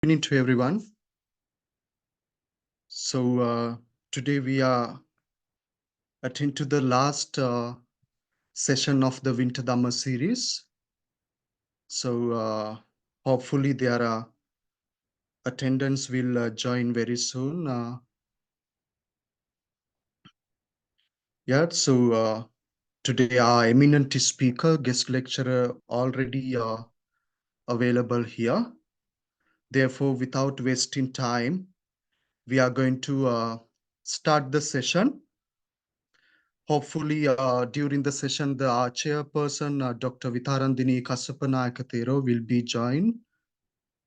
Evening to everyone. Today we are attending to the last session of the Winter Dhamma series. Hopefully their attendance will join very soon. Today our eminent speaker, guest lecturer already available here. Therefore, without wasting time, we are going to start the session. Hopefully, during the session, the chairperson, Dr. Vitharandini Kassapanayakathero, will be joined.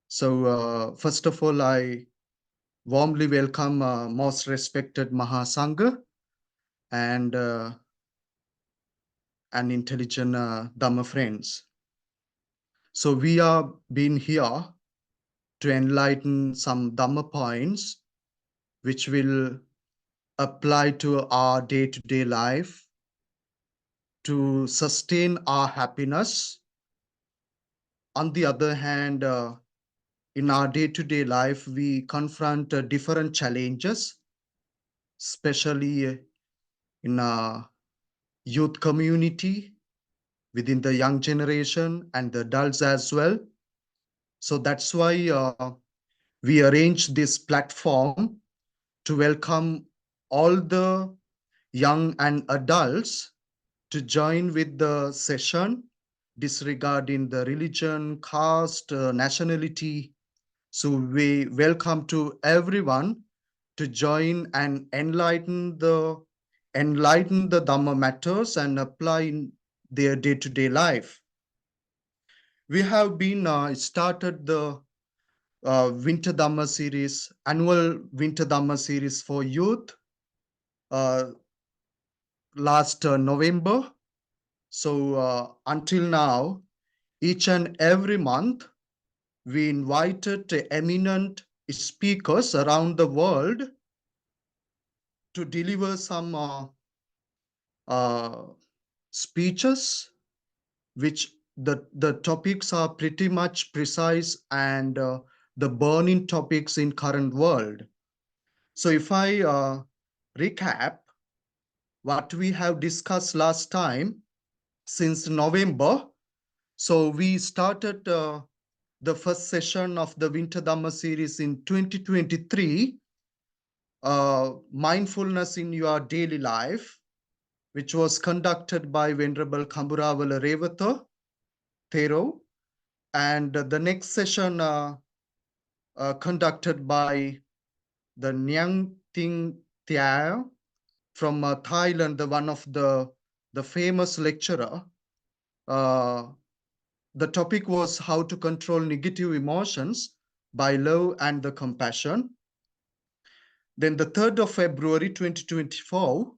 First of all, I warmly welcome most respected Mahasangha and intelligent Dhamma friends. So we are being here to enlighten some Dhamma points which will apply to our day-to-day life to sustain our happiness. On the other hand, in our day-to-day life, we confront different challenges, especially in our youth community, within the young generation and the adults as well. So that's why we arranged this platform to welcome all the young and adults to join with the session, disregarding the religion, caste, nationality. So we welcome to everyone to join and enlighten the Dhamma matters and apply in their day-to-day life. We have been started the Winter Dhamma series, annual Winter Dhamma series for youth last November. So until now, each and every month, we invited eminent speakers around the world to deliver some speeches, which the topics are pretty much precise and the burning topics in current world. So if I recap what we have discussed last time since November, so we started the first session of the Winter Dhamma series in 2023, mindfulness in your daily life, which was conducted by Venerable Kamburavala Revatha Thero. And the next session conducted by the Nyang Ting Thia from Thailand, the one of the famous lecturer. The topic was how to control negative emotions by love and the compassion. Then the 3rd of February 2024,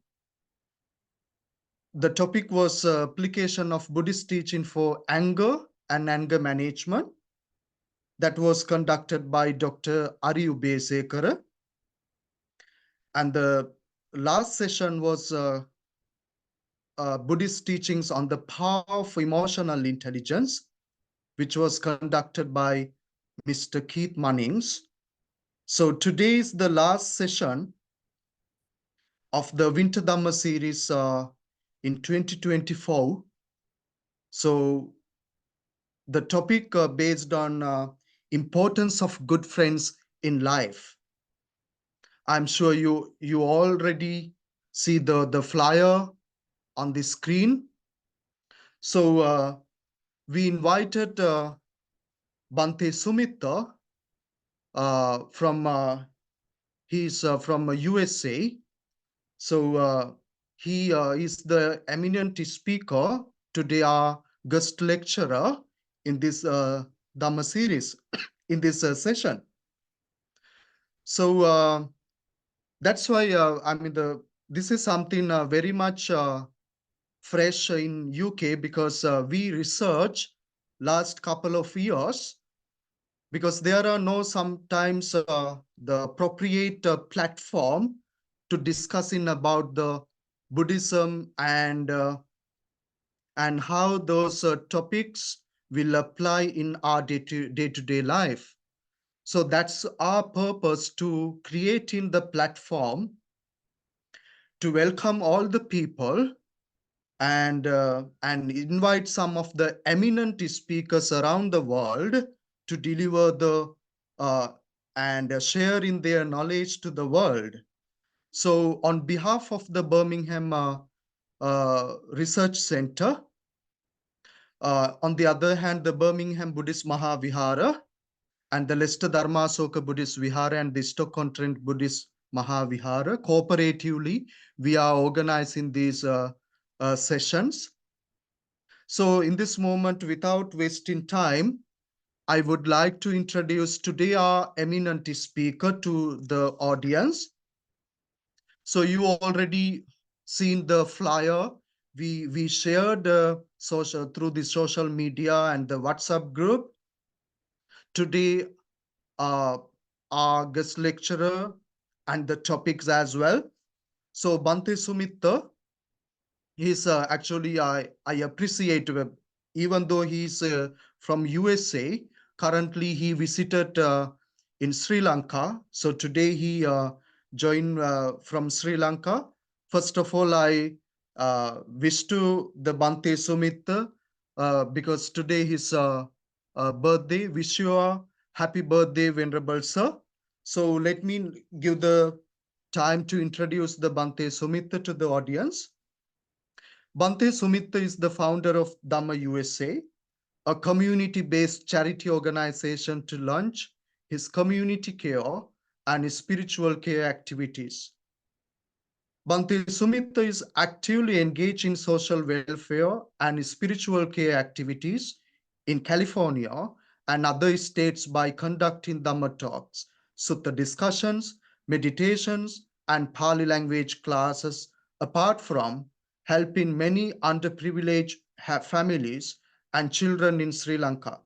the topic was application of Buddhist teaching for anger and anger management. That was conducted by Dr. Ari Ubesekara. And the last session was Buddhist teachings on the power of emotional intelligence, which was conducted by Mr. Keith Munnings. So today is the last session of the Winter Dhamma series in 2024. So the topic based on importance of good friends in life. I'm sure you already see the flyer on the screen. So we invited Bhante Sumitta he's from USA. So he is the eminent speaker today, our guest lecturer in this Dhamma series, in this session. So that's why this is something very much fresh in UK, because we research last couple of years, because there are no sometimes the appropriate platform to discussing about the Buddhism and how those topics will apply in our day-to-day life. So that's our purpose, to creating the platform to welcome all the people and invite some of the eminent speakers around the world to deliver the uh, and share in their knowledge to the world. So on behalf of the Birmingham Research Center, on the other hand, the Birmingham Buddhist Mahavihara and the Leicester Dharmasoka Buddhist Vihara and the Stoke-on-Trent Buddhist Mahavihara, cooperatively, we are organizing these sessions. So in this moment, without wasting time, I would like to introduce today our eminent speaker to the audience. So you already seen the flyer. We shared social through the social media and the WhatsApp group. Today, uh, our guest lecturer and the topics as well. So Bhante Sumitta, he's actually I appreciate even though he's from USA. Currently, he visited in Sri Lanka. So today he joined from Sri Lanka. First of all, I wish to the Bhante Sumitta because today his birthday. Wish you a happy birthday, Venerable Sir. So let me give the time to introduce the Bhante Sumitta to the audience. Bhante Sumitta is the founder of Dhamma USA, a community-based charity organization to launch his community care and his spiritual care activities. Bhante Sumitta is actively engaged in social welfare and spiritual care activities in California and other states by conducting Dhamma talks, Sutta discussions, meditations, and Pali language classes, apart from helping many underprivileged families and children in Sri Lanka.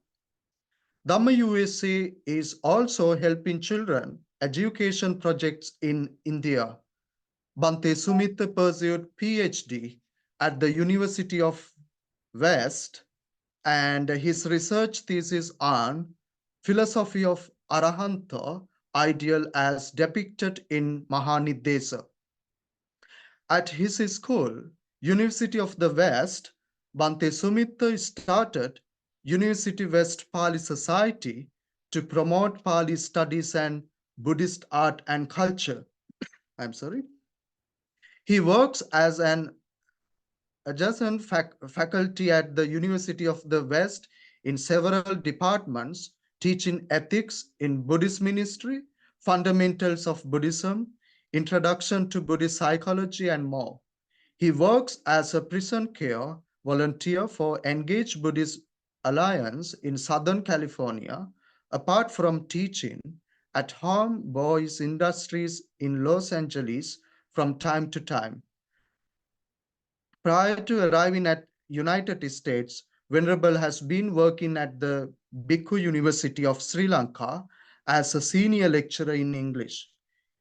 Dhamma USA is also helping children education projects in India. Bhante Sumitta pursued PhD at the University of West, and his research thesis on philosophy of Arahanta ideal as depicted in Mahanidesa. At his school, University of the West, Bhante Sumitta started University West Pali Society to promote Pali studies and Buddhist art and culture. I'm sorry. He works as an adjacent faculty at the University of the West in several departments, teaching ethics in Buddhist ministry, fundamentals of Buddhism, introduction to Buddhist psychology, and more. He works as a prison care volunteer for Engaged Buddhist Alliance in Southern California, apart from teaching at Home Boys Industries in Los Angeles from time to time. Prior to arriving at United States, Venerable has been working at the Bhikkhu University of Sri Lanka as a senior lecturer in English.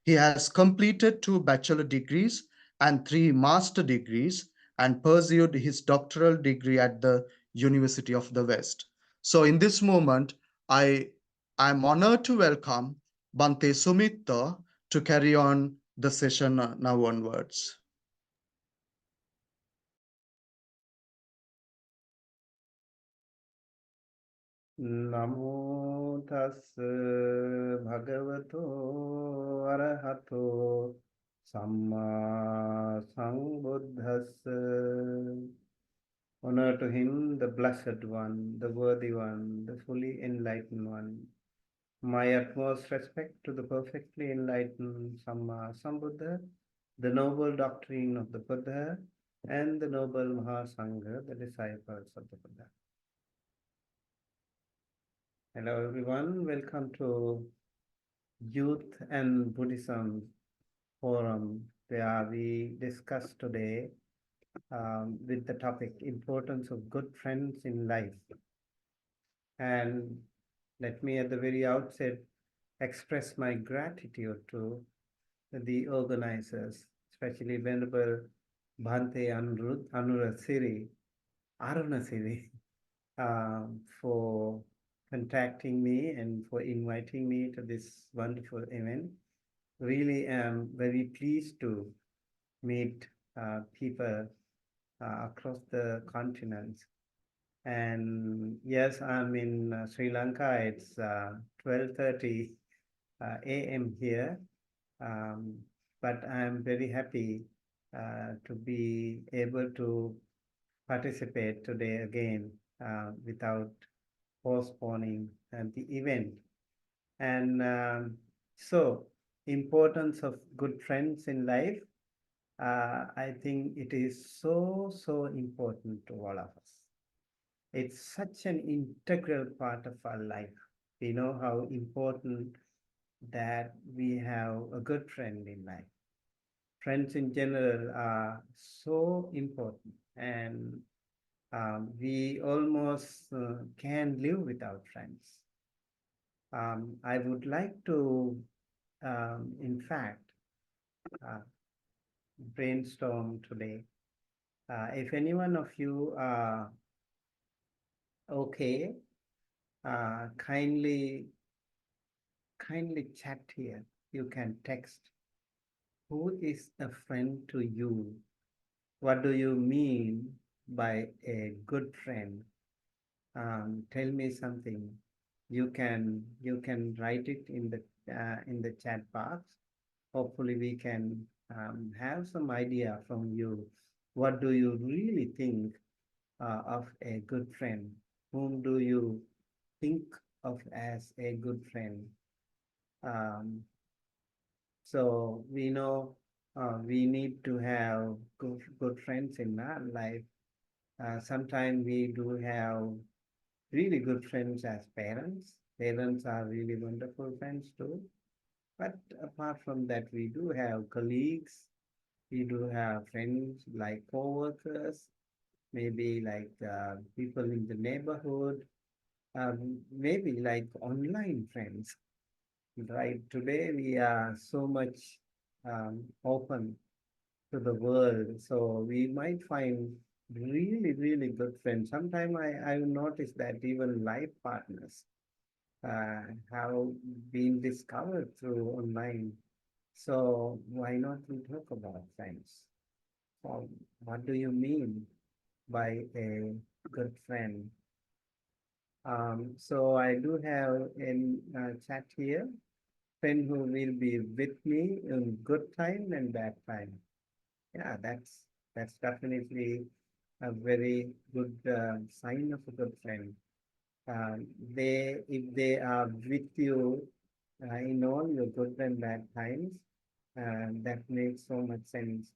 He has completed 2 bachelor degrees and 3 master degrees and pursued his doctoral degree at the University of the West. So in this moment, I am honored to welcome Bhante Sumitta to carry on the session now onwards. Namo tassa bhagavato arahato samma sambuddhassa. Honor to him, the Blessed One, the Worthy One, the fully enlightened One. My utmost respect to the perfectly enlightened Samma Sambuddha, the noble doctrine of the Buddha, and the noble Mahasangha, the disciples of the Buddha. Hello everyone, welcome to Youth and Buddhism Forum, where we discuss today with the topic importance of good friends in life. And let me at the very outset express my gratitude to the organizers, especially Venerable Bhante Arunasiri, for contacting me and for inviting me to this wonderful event. Really am very pleased to meet people across the continents. And yes, I'm in Sri Lanka. It's 12:30 a.m. here, um, but I'm very happy to be able to participate today again without postponing the event. And so, importance of good friends in life. I think it is so important to all of us. It's such an integral part of our life. We know how important that we have a good friend in life. Friends in general are so important, and we almost can live without friends. I would like to, in fact, uh, brainstorm today. If any one of you are okay, kindly chat here. You can text. Who is a friend to you? What do you mean by a good friend? Tell me something. You can write it in the chat box. Hopefully, we can have some idea from you. What do you really think of a good friend? Whom do you think of as a good friend? Um, so we know we need to have good friends in our life. Sometimes we do have really good friends as parents. Parents are really wonderful friends too. But apart from that, we do have colleagues. We do have friends like co-workers, maybe like people in the neighborhood, maybe like online friends. Right. Today we are so much open to the world, so we might find really good friends. Sometimes I've noticed that even life partners have been discovered through online. So why not we talk about friends? So what do you mean by a good friend? So I do have in chat here friend who will be with me in good time and bad time. Yeah, that's definitely a very good sign of a good friend. If they are with you in all your good and bad times, that makes so much sense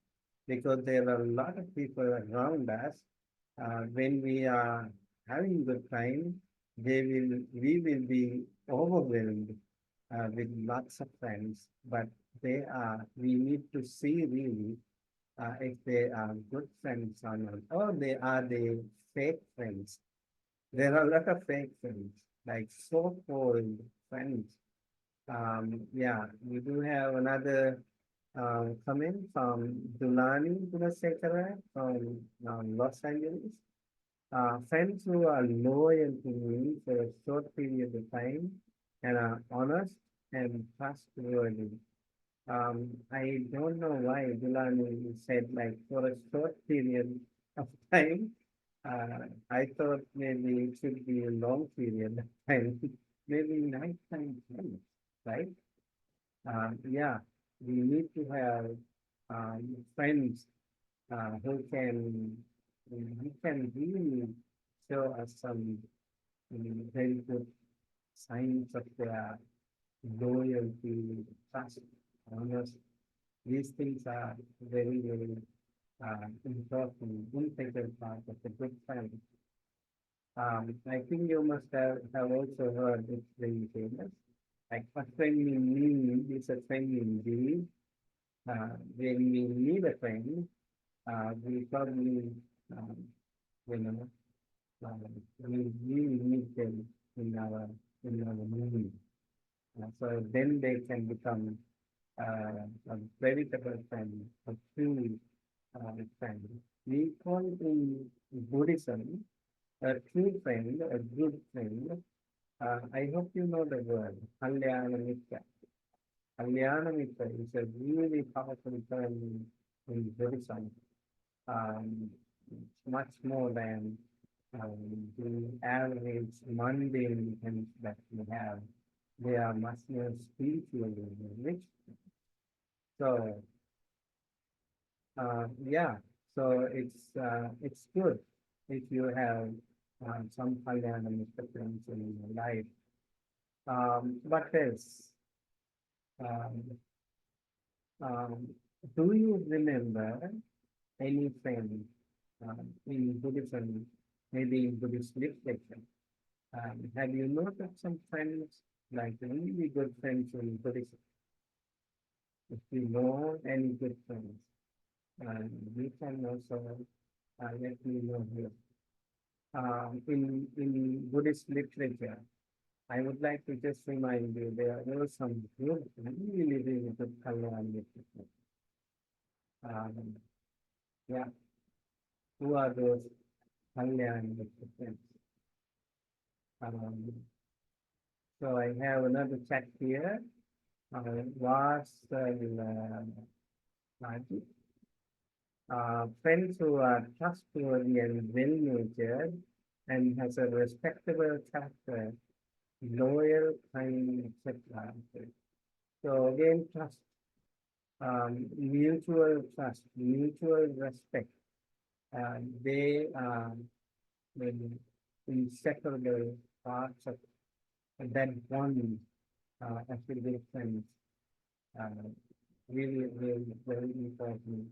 because there are a lot of people around us. When we are having good time, we will be overwhelmed with lots of friends, but we need to see really if they are good friends or not, or they are the fake friends. There are a lot of fake friends, like so-called friends. Yeah, we do have another comment from Dulani Gunasekara from Los Angeles. Friends who are loyal to me for a short period of time and are honest and trustworthy. I don't know why Dulani said like for a short period of time. I thought maybe it should be a long period of time, maybe nighttime friends, right? Yeah, we need to have friends who can really show us some very good signs of their loyalty, trust, honest. These things are very important, integral part of a good friend. I think you must have also heard this very famous. Like a friend in need is a friend indeed. When we need a friend, we probably, um, you know, we really need them in our need. So then they can become a veritable friend, a true friend. We call in Buddhism a true friend, a good friend, I hope you know the word, Kalyanamitra. Kalyanamitra is a really powerful term in Buddhism. It's much more than the average mundane things that we have. They are much more spiritually rich. So yeah, so it's good if you have some Kalyanamitra friends in your life. What else? Um, um, do you remember any friend in Buddhism, maybe in Buddhist literature? Have you noticed some friends, like really good friends in Buddhism? If you know any good friends, you can also let me know here. In Buddhist literature, I would like to just remind you there were some good, really, really good Kalyan literature. Um, yeah, who are those Kalyan literature? Um, so I have another chat here. Varsal friends who are trustworthy and well-natured and has a respectable character, loyal, kind, etc. So again, trust, mutual respect. They are inseparable parts of that bond as a good friends. Uh, really, really very important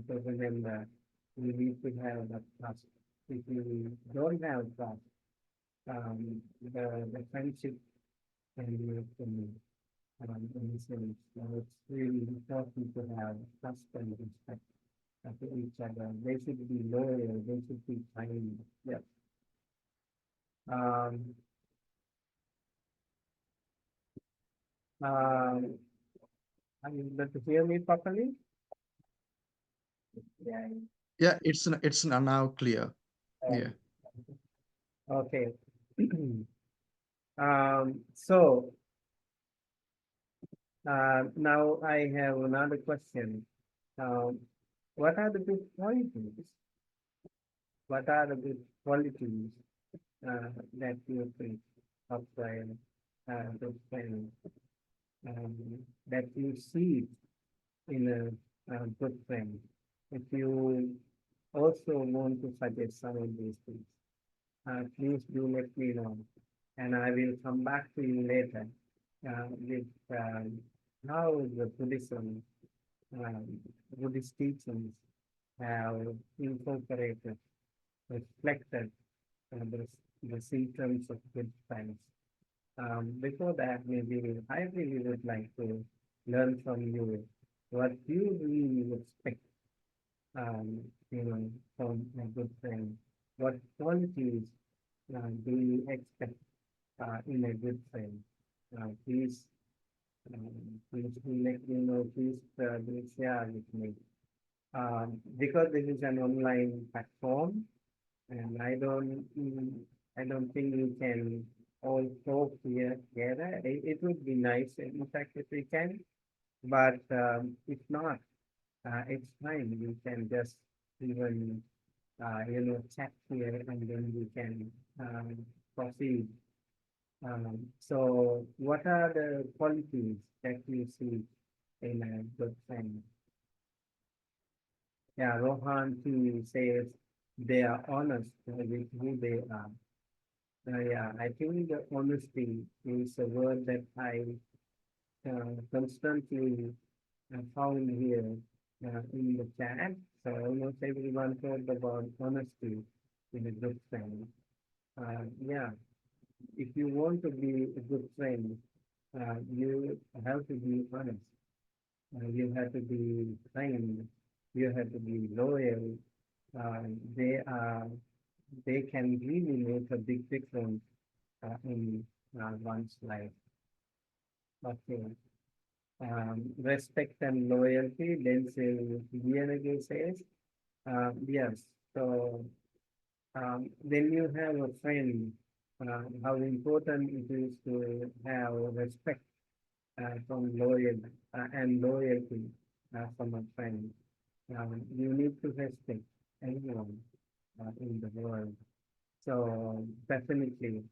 to remember. We need to have that trust. If you don't have trust, the friendship can be in a sense. So it's really important to have trust and respect to each other. They should be loyal. They should be kind. Yes. Um, um, are you able to hear me properly? Yeah. Yeah, it's now clear. Yeah. Okay. So now I have another question. Um, what are the good qualities? What are the good qualities that you think of a good friend, that you see in a good friend? If you also want to suggest some of these things, please do let me know, and I will come back to you later with how the um, Buddhist teachings have incorporated, reflected the symptoms of good friends. Before that, maybe I really would like to learn from you what you really expect, from a good friend. What qualities do you expect in a good friend? Please, please do let me know. Please do share with me. Because this is an online platform, and I don't think we can all talk here together. It would be nice, in fact, if we can, but if not, it's fine. We can just even chat here, and then we can proceed. So, what are the qualities that you see in a good friend? Yeah, Rohan T says they are honest with who they are. Yeah, I think the honesty is a word that I constantly found here in the chat. So almost everyone talked about honesty in a good friend. Yeah, if you want to be a good friend, you have to be honest. You have to be kind. You have to be loyal. Uh, they are they can really make a big difference in one's life. Okay. Respect and loyalty, Denzel Vianage says. Yes. So when you have a friend how important it is to have respect from loyal and loyalty from a friend. You need to respect everyone in the world. So definitely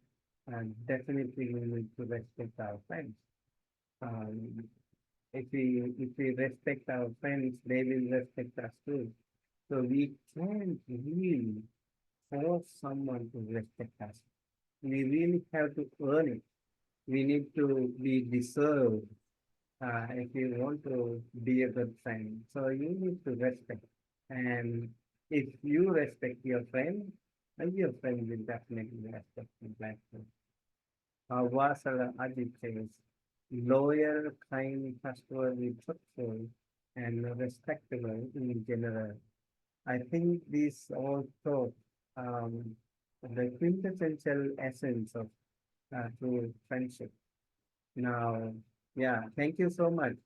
we need to respect our friends. Um, if we respect our friends, they will respect us too. So we can't really force someone to respect us. We really have to earn it. We need to be deserved if you want to be a good friend. So you need to respect. And if you respect your friend will definitely respect you back too. Vasala Ajit says, loyal, kind, trustworthy, truthful, and respectable in general. I think these all thought the quintessential essence of true friendship. Now, yeah, thank you so much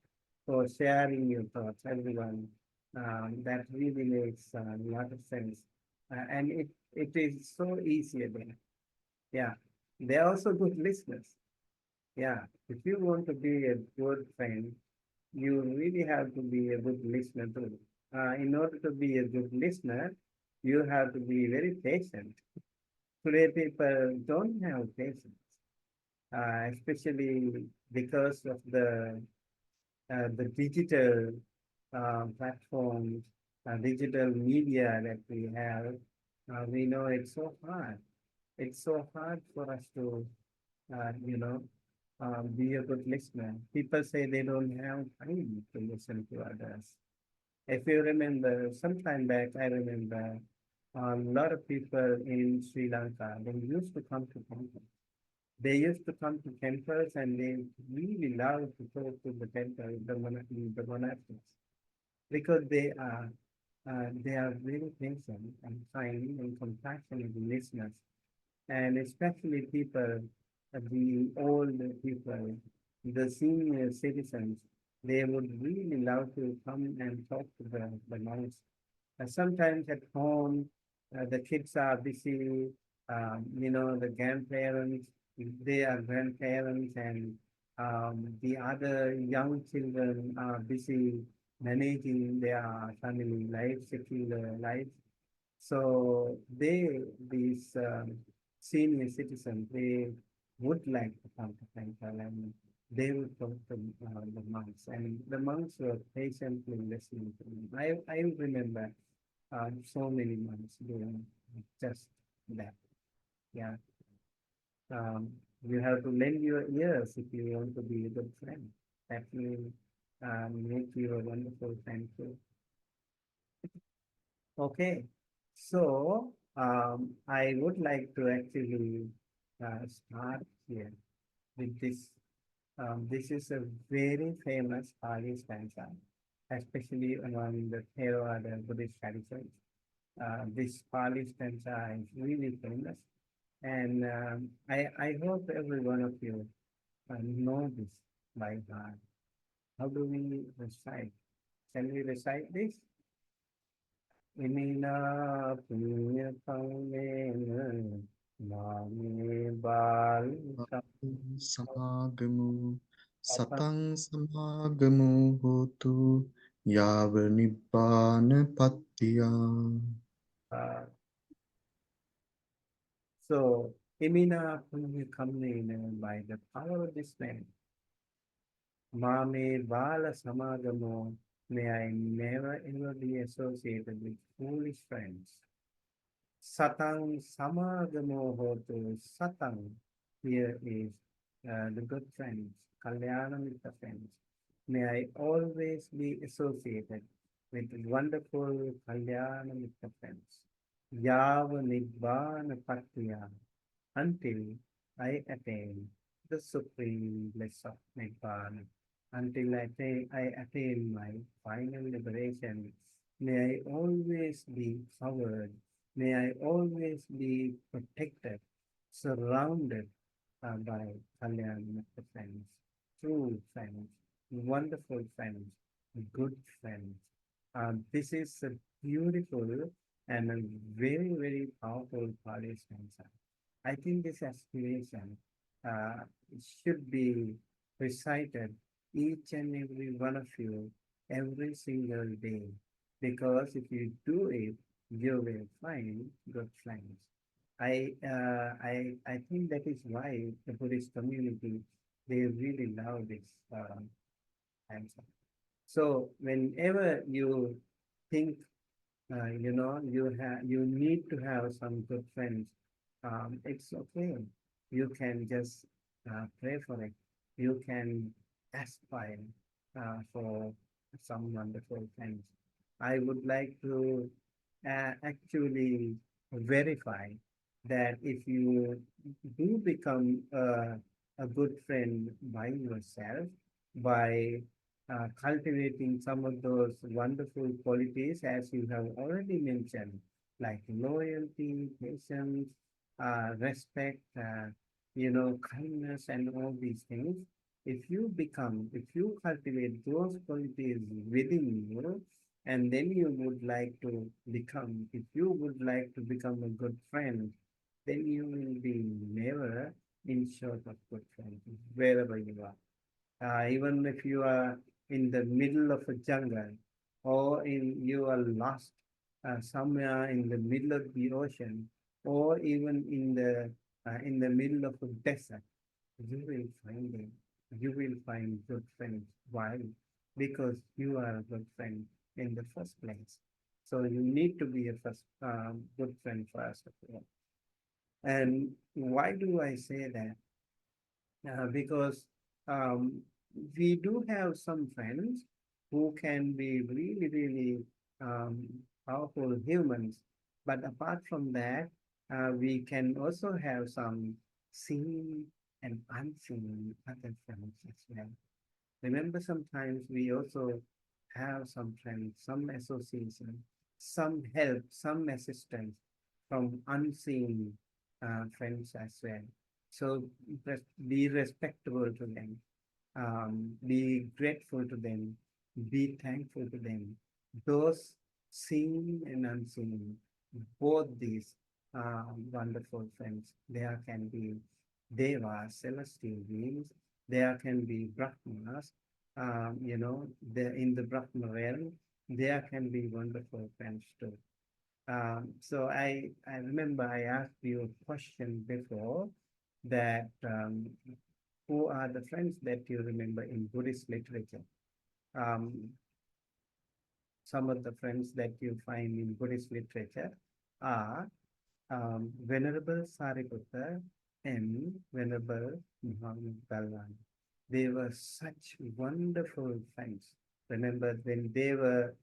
for sharing your thoughts, everyone. That really makes a lot of sense. And it is so easy again. Yeah, they're also good listeners. Yeah, if you want to be a good friend, you really have to be a good listener too. In order to be a good listener, you have to be very patient. Today, people don't have patience, especially because of the digital platforms, digital media that we have. We know it's so hard. It's so hard for us to, you know, be a good listener. People say they don't have time to listen to others. If you remember, some time back, I remember a lot of people in Sri Lanka, they used to come to temples. They used to come to temples and they really love to go to the temple, the monasteries, because they are very patient and kind and compassionate listeners, and especially people, the old people, the senior citizens, they would really love to come and talk to the monks. Sometimes at home, the kids are busy, the grandparents, they are grandparents, and the other young children are busy managing their family life, secular life. So these senior citizens, they would like to come to temple and they would talk to the monks, and the monks were patiently listening to them. I remember so many monks doing just that. Yeah, um, you have to lend your ears if you want to be a good friend. That will make you a wonderful friend too. Okay, so I would like to actually start here with this. This is a very famous Pali stanza, especially among the Theravada Buddhist traditions. This Pali stanza is really famous, and I hope every one of you know this by heart. How do we recite? Can we recite this? Imina punya kamena mame bal සමාගමු sapang සතං සමාගමු හෝතු යාව නිබ්බාන පත්තියා. So Imina punya kamena, by the power of this name, mame bala samagamo, may I never ever be associated with foolish friends. Satang samagamo hotu. Satang here is the good friends, kalyana mitta friends. May I always be associated with wonderful kalyana mitta friends. Yava nibbana patya, until I attain the supreme bliss of Nibbana, until I attain my final liberation. May I always be covered, may I always be protected, surrounded by Kalyan friends, true friends, wonderful friends, good friends. This is a beautiful and a very, very powerful Pali stanza. I think this aspiration uh, should be recited each and every one of you every single day, because if you do it, you will find good friends. I think that is why the Buddhist community, they really love this answer. So whenever you think you need to have some good friends, it's okay. You can just pray for it. You can aspire for some wonderful friends. I would like to actually verify that if you do become a good friend by yourself, by cultivating some of those wonderful qualities, as you have already mentioned, like loyalty, patience, respect, kindness, and all these things. If you cultivate those qualities within you, and then if you would like to become a good friend, then you will be never in short of good friends wherever you are. Even if you are in the middle of a jungle, or you are lost somewhere in the middle of the ocean, or even in the middle of a desert, you will find them. You will find good friends. Why? Because you are a good friend in the first place. So you need to be a first good friend first of all. And why do I say that? Because um, we do have some friends who can be really, really um, powerful humans. But apart from that, we can also have some seen and unseen other friends as well. Remember, sometimes we also have some friends, some association, some help, some assistance from unseen friends as well. So be respectable to them, be grateful to them, be thankful to them. Those seen and unseen, both these wonderful friends, there can be devas, celestial beings, there can be brahmanas, in the Brahma realm, there can be wonderful friends too. I remember I asked you a question before that who are the friends that you remember in Buddhist literature? Um, some of the friends that you find in Buddhist literature are Venerable Sariputta and Venerable Muhammad Balwan. They were such wonderful friends. Remember when they were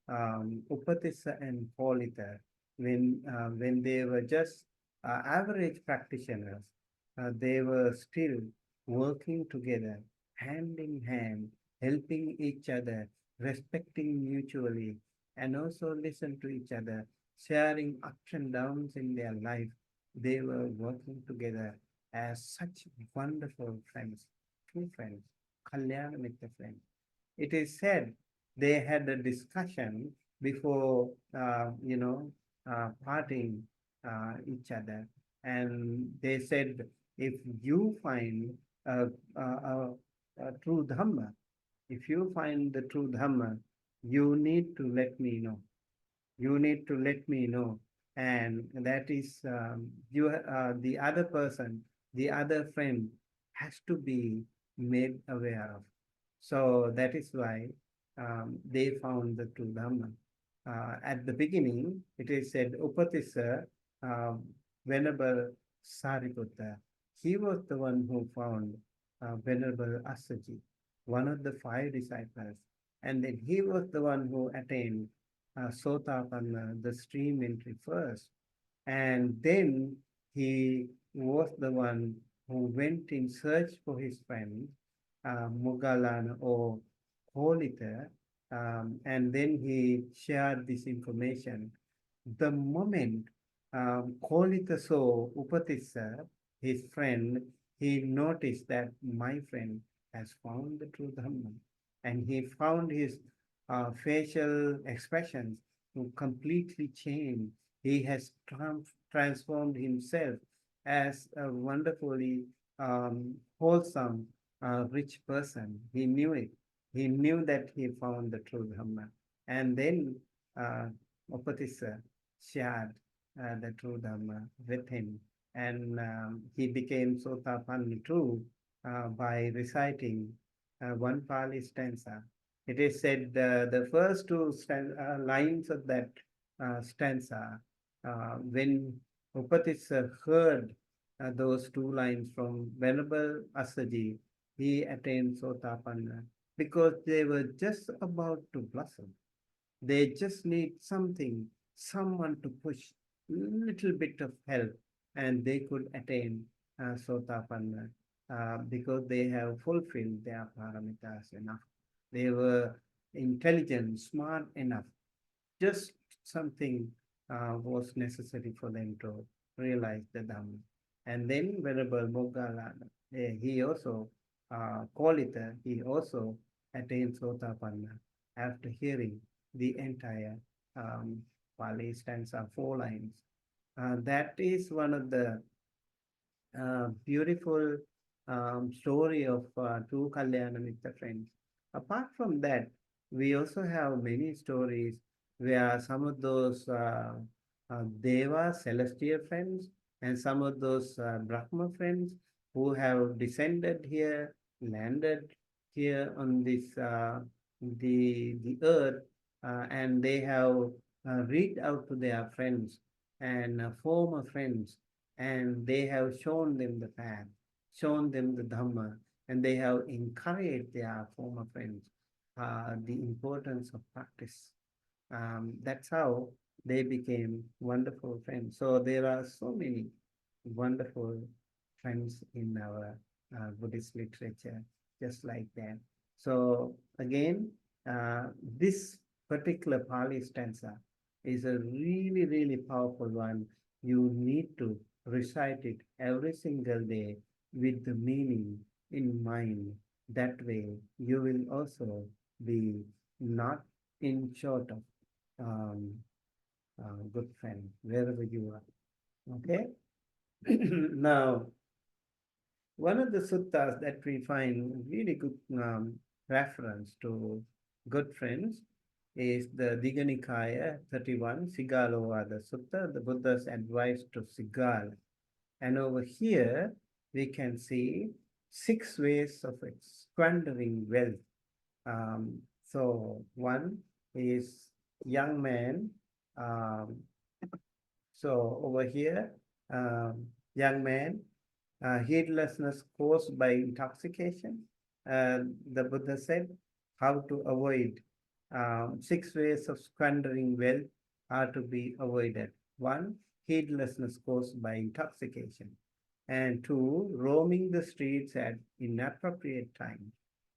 Upatissa and Polita, when they were just average practitioners, they were still working together, hand in hand, helping each other, respecting mutually, and also listen to each other, sharing ups and downs in their life. They were working together as such wonderful friends, true friends, Kalyana Mitra friends. It is said they had a discussion before, parting each other, and they said, if you find a true Dhamma, if you find the true Dhamma, you need to let me know. You need to let me know. And that is the other person, the other friend has to be made aware of. So that is why they found the true Dhamma. At the beginning, it is said Upatissa, um, Venerable Sariputta, he was the one who found Venerable Asaji, one of the five disciples. And then he was the one who attained Sotapanna, the stream entry first. And then he was the one who went in search for his friend, Moggallana or Kolita, and then he shared this information. The moment Kolita saw Upatissa, his friend, he noticed that my friend has found the true Dhamma. And he found his facial expressions to completely change. He has transformed himself. as a wonderfully wholesome, rich person. He knew it. He knew that he found the true Dhamma. And then uh, Upatissa shared the true Dhamma with him. And he became Sotapanna too by reciting one Pali stanza. It is said the first two lines of that stanza, when Upatissa heard those two lines from Venerable Asaji, he attained Sotapanna because they were just about to blossom. They just need something, someone to push, little bit of help, and they could attain Sotapanna because they have fulfilled their paramitas enough. They were intelligent, smart enough. Just something was necessary for them to realize the Dhamma. And then Venerable Moggallana, he also, Kolita, he also attained Sotapanna after hearing the entire Pali stanza, 4 lines. That is one of the beautiful story of two Kalyana Mitra friends. Apart from that, we also have many stories where some of those Deva, celestial friends, and some of those Brahma friends who have descended here, landed here on this the earth, and they have reached out to their friends and former friends, and they have shown them the path, shown them the Dhamma, and they have encouraged their former friends the importance of practice. That's how they became wonderful friends. So there are so many wonderful friends in our Buddhist literature, just like that. So again, this particular Pali stanza is a really, really powerful one. You need to recite it every single day with the meaning in mind. That way, you will also be not in short of um, good friend wherever you are. Okay. Now, one of the suttas that we find really good reference to good friends is the Digha Nikaya 31 Sigālovāda Sutta, the Buddha's advice to Sigāla. And over here, we can see 6 ways of squandering wealth. So one is young man. Um, so over here, young man, heedlessness caused by intoxication. The Buddha said how to avoid 6 ways of squandering wealth are to be avoided. One, heedlessness caused by intoxication. And two, roaming the streets at inappropriate time.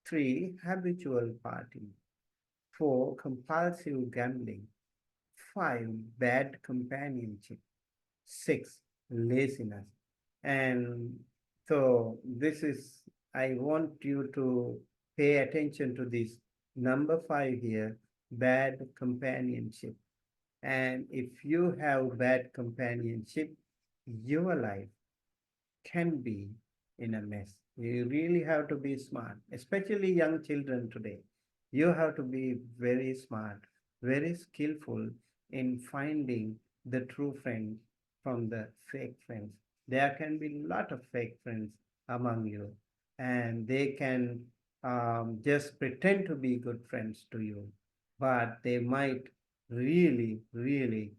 Three, habitual partying. Four, compulsive gambling. Five, bad companionship. Six, laziness. And so this is, I want you to pay attention to this. Number 5 here, bad companionship. And if you have bad companionship, your life can be in a mess. You really have to be smart, especially young children today. You have to be very smart, very skillful in finding the true friends from the fake friends. There can be a lot of fake friends among you, and they can just pretend to be good friends to you, but they might really, really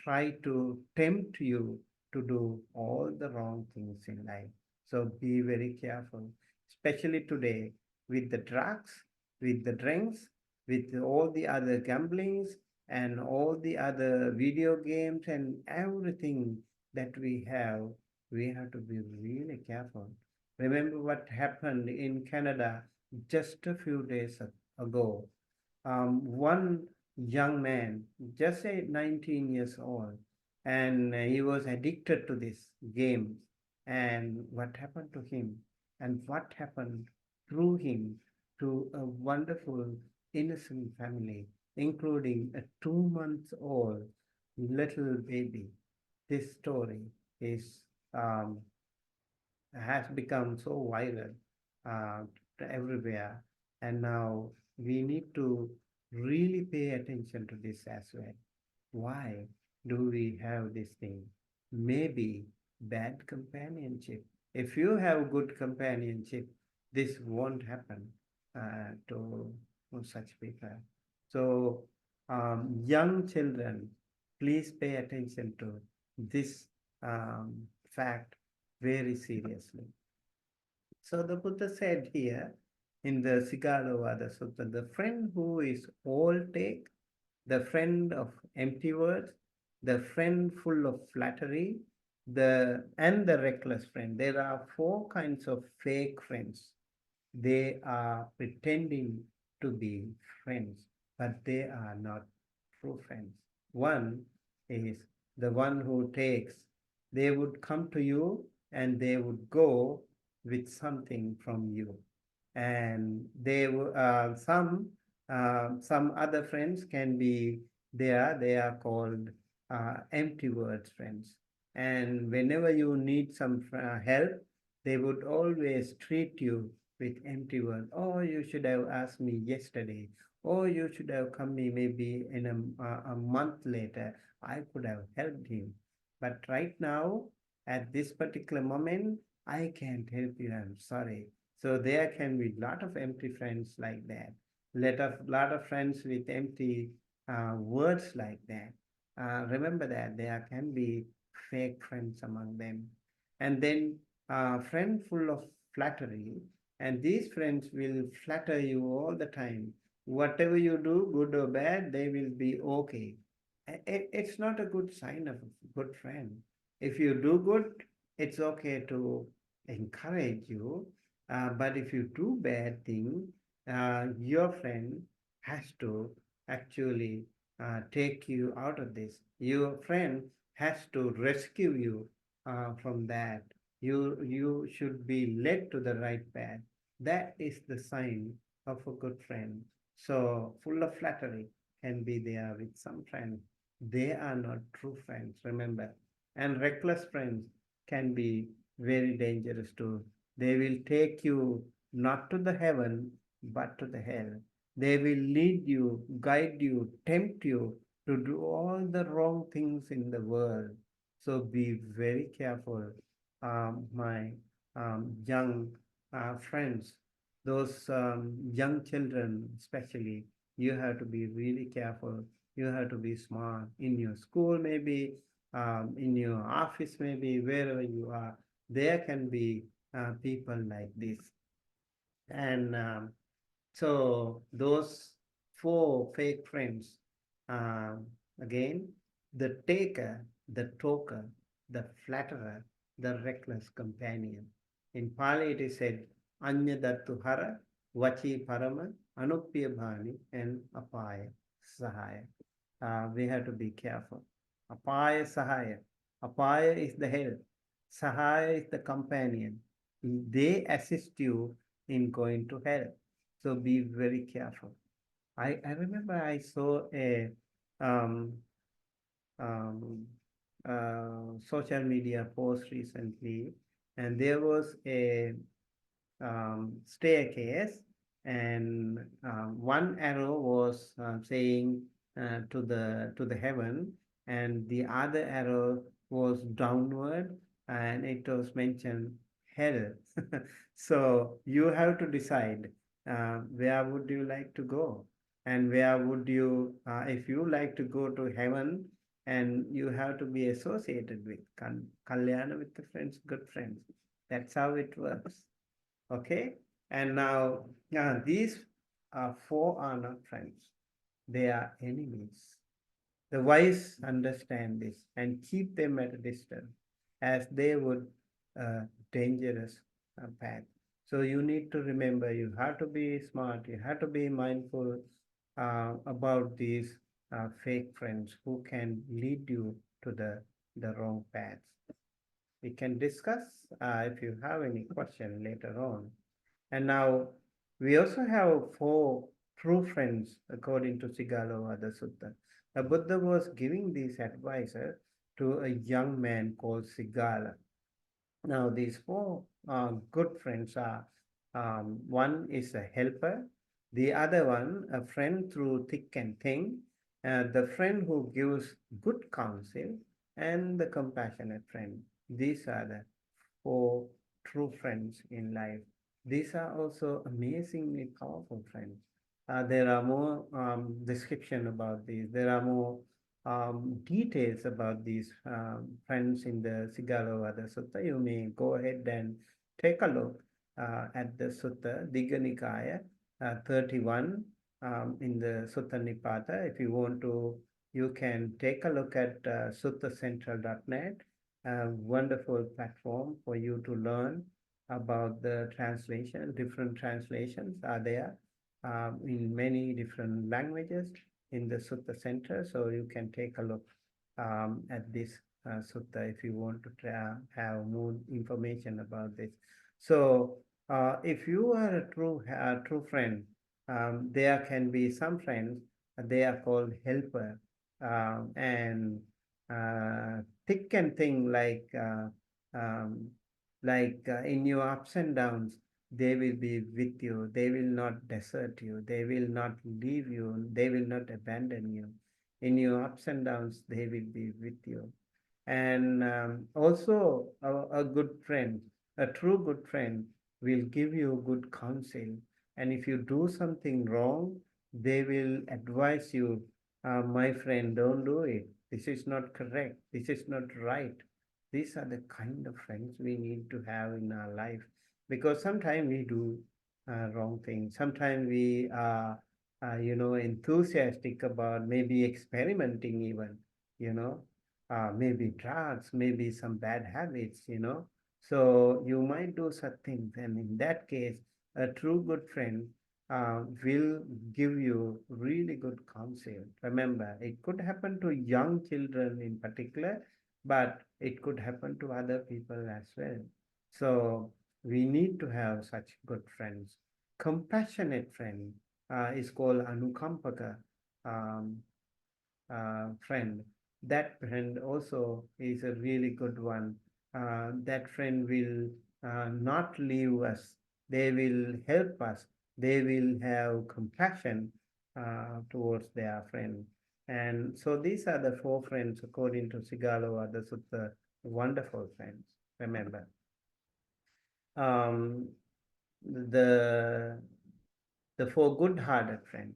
try to tempt you to do all the wrong things in life. So be very careful, especially today with the drugs, with the drinks, with all the other gamblings and all the other video games and everything that we have. We have to be really careful. Remember what happened in Canada just a few days ago. One young man, just say 19 years old, and he was addicted to this game. And what happened to him, and what happened through him to a wonderful, innocent family, including a 2 months old little baby. This story is um, has become so viral uh, everywhere. And now we need to really pay attention to this as well. Why do we have this thing? Maybe bad companionship. If you have good companionship, this won't happen to such people. So, young children, please pay attention to this fact very seriously. So the Buddha said here in the Sigālovāda Sutta, the friend who is all take, the friend of empty words, the friend full of flattery, and the reckless friend. There are four kinds of fake friends. They are pretending to be friends, but they are not true friends. One is the one who takes, they would come to you and they would go with something from you. And some other friends can be there, they are called empty words friends. And whenever you need some help, they would always treat you with empty words. Oh, you should have asked me yesterday. Oh, you should have come me maybe in a month later. I could have helped him. But right now, at this particular moment, I can't help you. I'm sorry. So there can be a lot of empty friends like that. Lot of friends with empty words like that. Remember that there can be fake friends among them. And then friend full of flattery, and these friends will flatter you all the time. Whatever you do, good or bad, they will be okay. It's not a good sign of a good friend. If you do good, it's okay to encourage you. But if you do bad thing, your friend has to actually take you out of this. Your friend has to rescue you from that. You should be led to the right path. That is the sign of a good friend. So full of flattery can be there with some friends. They are not true friends, remember. And reckless friends can be very dangerous too. They will take you not to the heaven, but to the hell. They will lead you, guide you, tempt you to do all the wrong things in the world. So be very careful, my young friends, those young children especially. You have to be really careful. You have to be smart in your school, maybe in your office, maybe wherever you are. There can be people like this. And so those four fake friends, um, again, the taker, the talker, the flatterer, the reckless companion. In Pali it is said, Anya Dattu Hara, Vachi Parama, Anupya Bhani, and Apaya Sahaya. We have to be careful. Apaya Sahaya. Apaya is the hell. Sahaya is the companion. They assist you in going to hell. So be very careful. I remember I saw a um, um, social media post recently, and there was a staircase, and one arrow was saying to the heaven, and the other arrow was downward, and it was mentioned hell. So you have to decide where would you like to go, and where would you, if you like to go to heaven, and you have to be associated with kalyana with the friends, good friends. That's how it works. Okay, and now these four are not friends, they are enemies. The wise understand this and keep them at a distance as they would dangerous path. So you need to remember, you have to be smart, you have to be mindful about these fake friends who can lead you to the wrong paths. We can discuss if you have any question later on. And now we also have four true friends according to Sigālovāda Sutta. The Buddha was giving these advices to a young man called Sigāla. Now, these four good friends are one is a helper, the other one, a friend through thick and thin, the friend who gives good counsel, and the compassionate friend. These are the four true friends in life. These are also amazingly powerful friends. There are more description about these. There are more details about these friends in the Sigālovāda Sutta. You may go ahead and take a look at the Sutta, Digha Nikaya 31 in the Sutta Nipata. If you want to, you can take a look at suttacentral.net, a wonderful platform for you to learn about the translation. Different translations are there in many different languages in the Sutta Center. So you can take a look at this Sutta if you want to have more information about this. So if you are a true friend, there can be some friends, they are called helper, and thick and thin um, in your ups and downs, they will be with you. They will not desert you. They will not leave you. They will not abandon you. In your ups and downs, they will be with you. And also, a good friend, a true good friend, will give you good counsel. And if you do something wrong, they will advise you, my friend, don't do it. This is not correct. This is not right. These are the kind of friends we need to have in our life, because sometimes we do wrong things. Sometimes we are, enthusiastic about maybe experimenting even, you know, maybe drugs, maybe some bad habits. So you might do such things. And in that case, a true good friend will give you really good counsel. Remember, it could happen to young children in particular, but it could happen to other people as well. So we need to have such good friends. Compassionate friend is called anukampaka. Um, Friend. That friend also is a really good one. That friend will not leave us. They will help us. They will have compassion towards their friend. And so these are the four friends according to Sigālovāda Sutta, wonderful friends. Remember, um, the the four good-hearted friends,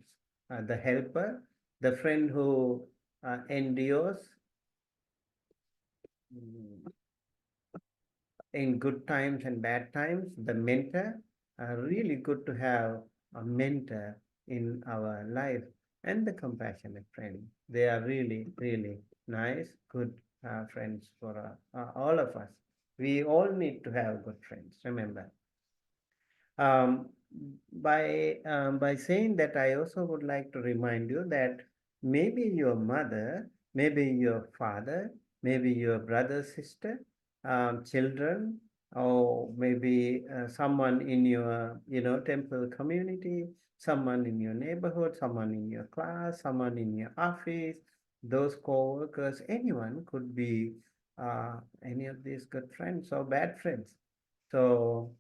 the helper, the friend who endures in good times and bad times, the mentor. Really good to have a mentor in our life, and the compassionate friend. They are really, really nice, good friends for all of us. We all need to have good friends, remember. Um, by saying that, I also would like to remind you that maybe your mother, maybe your father, maybe your brother, sister, children, or maybe someone in your temple community, someone in your neighborhood, someone in your class, someone in your office, those co-workers, anyone could be any of these good friends or bad friends. So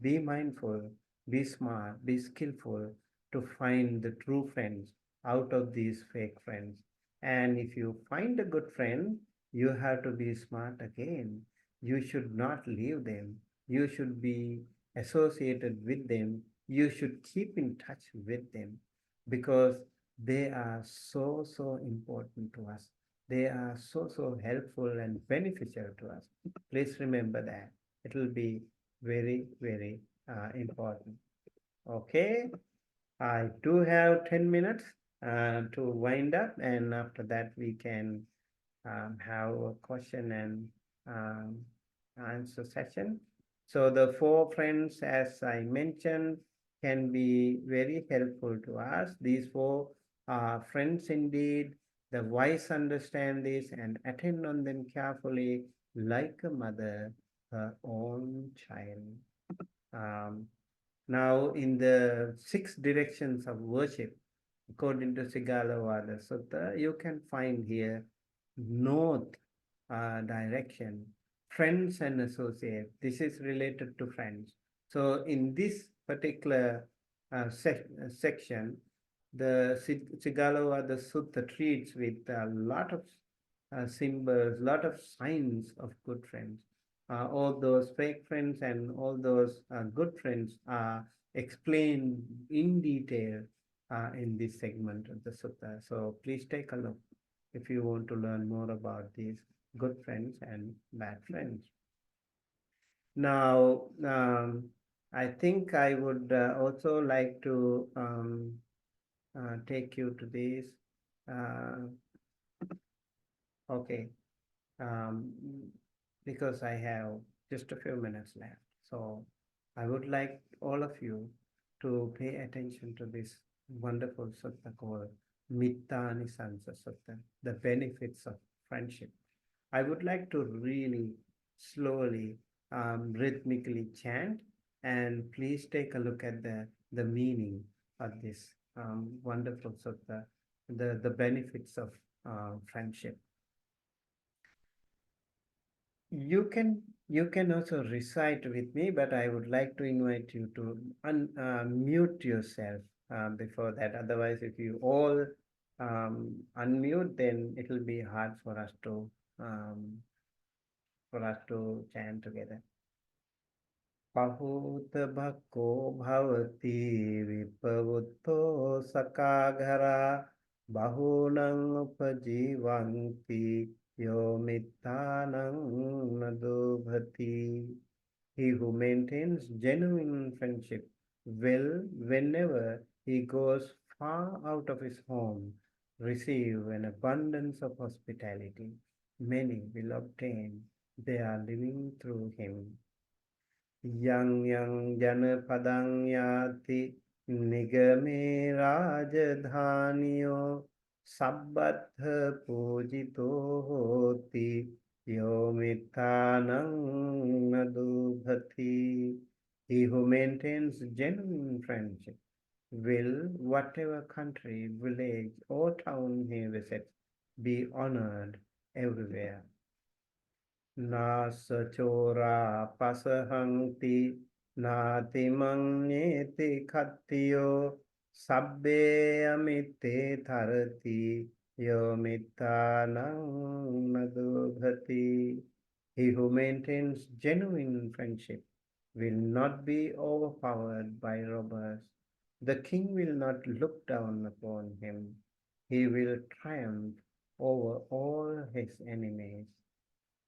be mindful, be smart, be skillful to find the true friends out of these fake friends. And if you find a good friend, you have to be smart again. You should not leave them. You should be associated with them. You should keep in touch with them, because they are so, so important to us. They are so, so helpful and beneficial to us. Please remember that. It will be very, very important. Okay, I do have 10 minutes to wind up, and after that, we can have a question and um, answer session. So, the four friends, as I mentioned, can be very helpful to us. These four are friends indeed. The wise understand this and attend on them carefully, like a mother, her own child. Um, Now, in the six directions of worship, according to Sigālovāda Sutta, you can find here north direction. friends and associates. This is related to friends. So in this particular section, the Sigālovāda Sutta treats with a lot of symbols, lot of signs of good friends. All those fake friends and all those good friends are explained in detail in this segment of the sutta. So please take a look if you want to learn more about these good friends and bad friends. Now, I think I would also like to take you to this. Uh, okay, um, because I have just a few minutes left. So I would like all of you to pay attention to this wonderful sutta called Mittānisaṁsa Sutta, the benefits of friendship. I would like to really slowly, rhythmically chant, and please take a look at the meaning of this wonderful sutta, the benefits of friendship. You can also recite with me, but I would like to invite you to mute yourself before that. Otherwise, if you all unmute, then it will be hard um, for us to chant together. Pahut bhakko bhavati vipavutto sakagara bahunang upajivanti yo mittanang nadubhati. He who maintains genuine friendship will, whenever he goes far out of his home, receive an abundance of hospitality. Many will obtain their living through him. Yang yang jana padang yati nigame rajadhaniyo sabbatha pujito hoti yo mittanang nadubhati. He who maintains genuine friendship will, whatever country, village, or town he visits, be honored everywhere. Nasachora pasahanti nati mangneti khattiyo sabbe amitte tharati yo mittanang nadubhati. He who maintains genuine friendship will not be overpowered by robbers. The king will not look down upon him. He will triumph over all his enemies.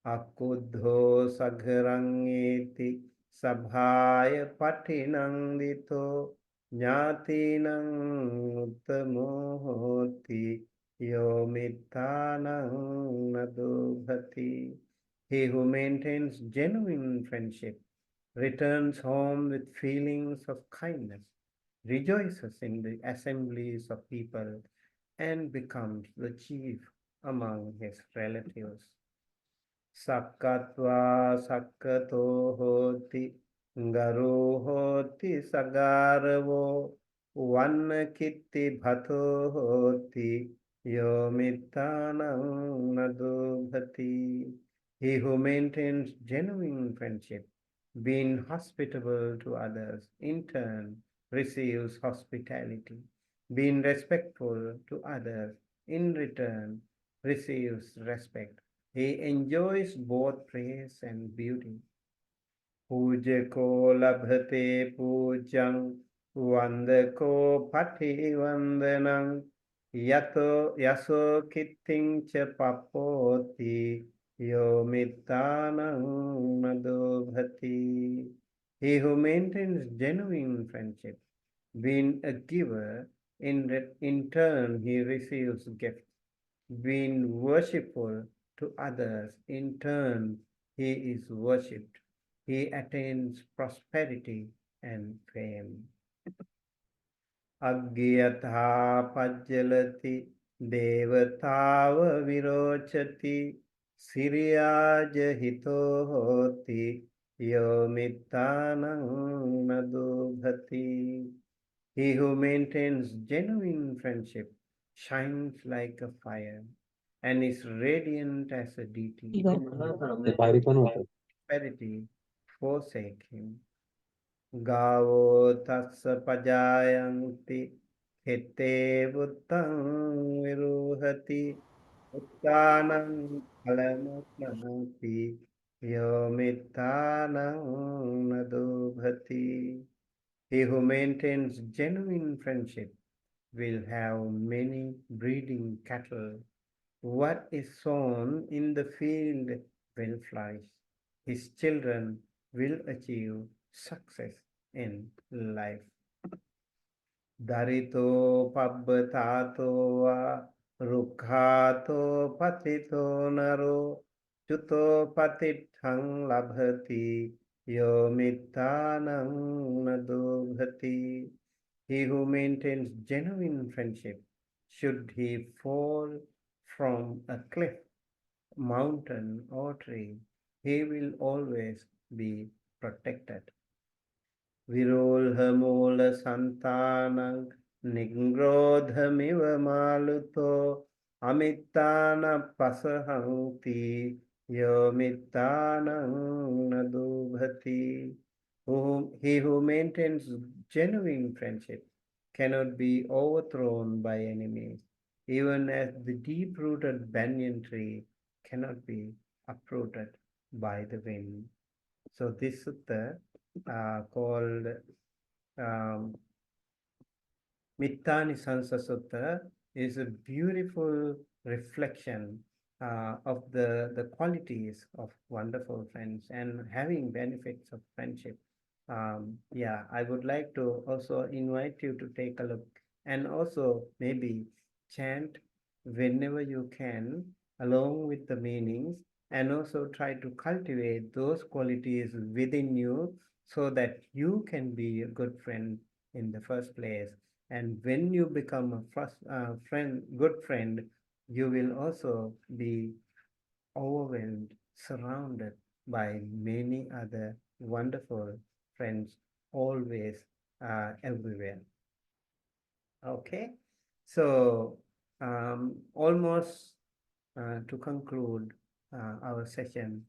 Akuddho sagharangeti sabhaya patinandito jnatinang uttamo hoti yo mittanang nadubhati. He who maintains genuine friendship returns home with feelings of kindness, rejoices in the assemblies of people, and becomes the chief among his relatives. Sakkatva sakkato hoti garo hoti sagaravo vannakitti bhato hoti yo mittanang nadubhati. He who maintains genuine friendship, being hospitable to others, in turn receives hospitality. Being respectful to others, in return receives respect. He enjoys both praise and beauty. Pujako labhate pujang vandako pati vandanang yaso kitting cha papoti yo mittanang madobhati. He who maintains genuine friendship, being a giver, in turn he receives gifts. Being worshipful to others, in turn he is worshipped. He attains prosperity and fame. Agyatha pajjalati devatava virochati siryaja hito hoti yo mittanang nadubhati. He who maintains genuine friendship shines like a fire. and is radiant as a deity. Prosperity forsake him. Gavo tassa pajayanti hete buddhang viruhati uttanam phalamapnati yomittanam nadubhati. He who maintains genuine friendship will have many breeding cattle. What is sown in the field will flourish. His children will achieve success in life. Darito pabbatato va rukhato patito naro chuto patithang labhati yomittanang nadubhati. He who maintains genuine friendship, should he fall from a cliff, mountain, or tree, he will always be protected. Virolhamula santanang nigrodhamiva maluto amittana pasahanti yomittanang nadubhati. He who maintains genuine friendship cannot be overthrown by enemies, even as the deep-rooted banyan tree cannot be uprooted by the wind. So this sutta called um, Mittānisamsa Sutta is a beautiful reflection of the qualities of wonderful friends and having benefits of friendship. Yeah, I would like to also invite you to take a look and also maybe chant whenever you can along with the meanings, and also try to cultivate those qualities within you so that you can be a good friend in the first place. And when you become a first good friend, you will also be overwhelmed, surrounded by many other wonderful friends, always, everywhere. Okay, so almost to conclude our session,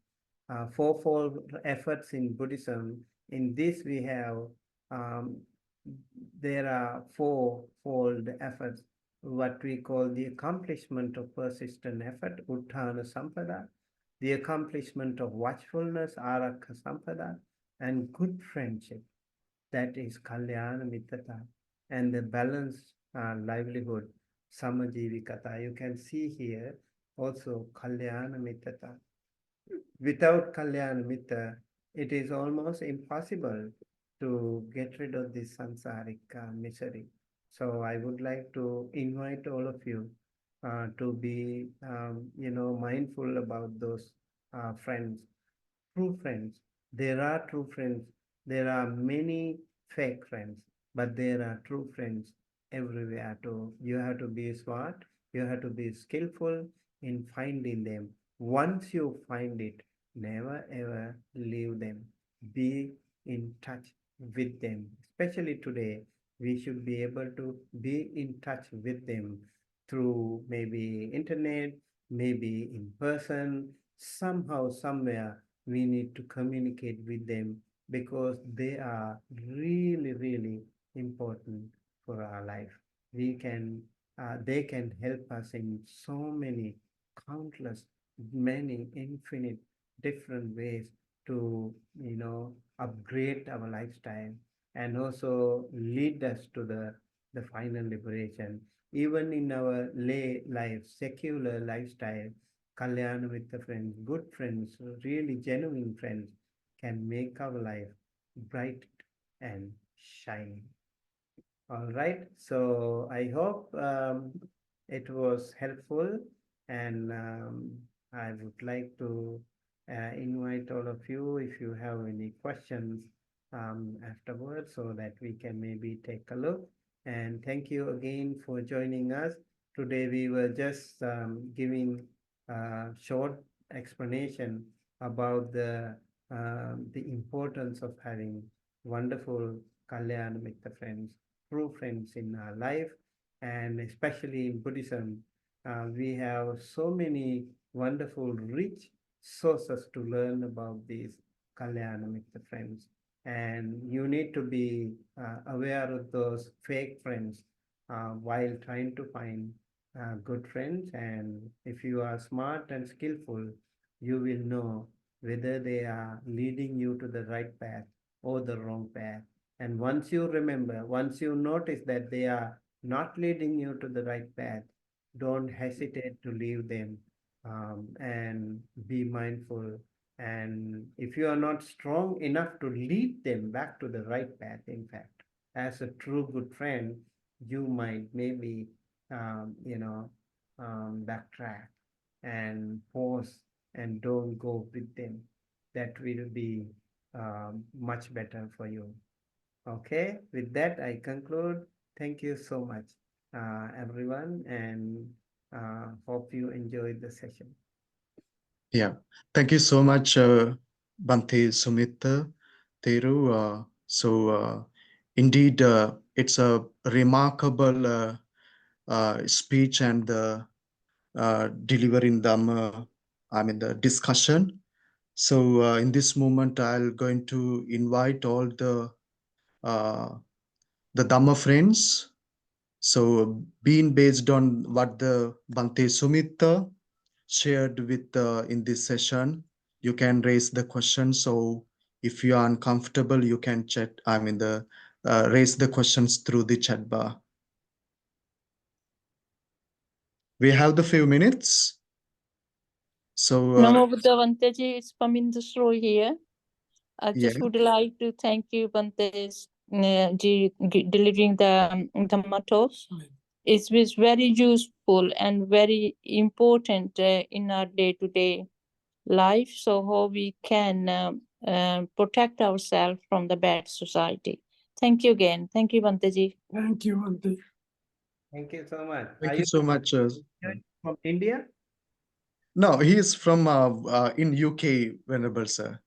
fourfold efforts in Buddhism. In this, we have um, there are fourfold efforts, what we call the accomplishment of persistent effort, Uttana Sampada, the accomplishment of watchfulness, Arakha Sampada, and good friendship, that is Kalyana Mittata, and the balanced livelihood, Samajivikata. You can see here also Kalyana Mittata. Without Kalyana Mitta, it is almost impossible to get rid of this samsaric misery. So I would like to invite all of you to be, mindful about those friends, true friends. There are true friends. There are many fake friends, but there are true friends everywhere too. You have to be smart. You have to be skillful in finding them. Once you find it, never ever leave them. Be in touch with them. Especially today, we should be able to be in touch with them through maybe internet, maybe in person, somehow, somewhere we need to communicate with them because they are really, really important for our life. They can help us in so many, countless, many, infinite, different ways to, upgrade our lifestyle and also lead us to the final liberation. Even in our lay life, secular lifestyle, Kalyana with the friends, good friends, really genuine friends can make our life bright and shining. All right. So I hope it was helpful, and I would like to invite all of you if you have any questions afterwards so that we can maybe take a look. And thank you again for joining us. Today we were just giving a short explanation about the importance of having wonderful Kalyana Mitta friends, true friends in our life, and especially in Buddhism. We have so many wonderful, rich sources to learn about these Kalyana Mitra friends. And you need to be aware of those fake friends while trying to find good friends. And if you are smart and skillful, you will know whether they are leading you to the right path or the wrong path. And once you remember, once you notice that they are not leading you to the right path, don't hesitate to leave them, and be mindful. And if you are not strong enough to lead them back to the right path, in fact, as a true good friend, you might maybe, backtrack and pause and don't go with them. That will be much better for you. Okay, with that, I conclude. Thank you so much, everyone, and hope you enjoyed the session. Yeah. Thank you so much, Bhante Sumitta, Theru. Indeed, it's a remarkable speech and delivering the discussion. So in this moment, I'll going to invite all uh, the Dhamma friends. So being based on what the Bhante Sumitta shared with in this session, you can raise the question. So if you are uncomfortable, you can chat. Raise the questions through the chat bar. We have the few minutes. So Namo Buddha Bhanteji, it's Paminda Shroy here. I yeah, just would like to thank you, Bhante, delivering the mottos. It was very useful and very important in our day-to-day life. So how we can protect ourselves from the bad society. Thank you again. Thank you, Bhanteji. Thank you, Bhante. Thank you so much. thank Are you you so much. from India? No, he is from in UK, Venerable Sir.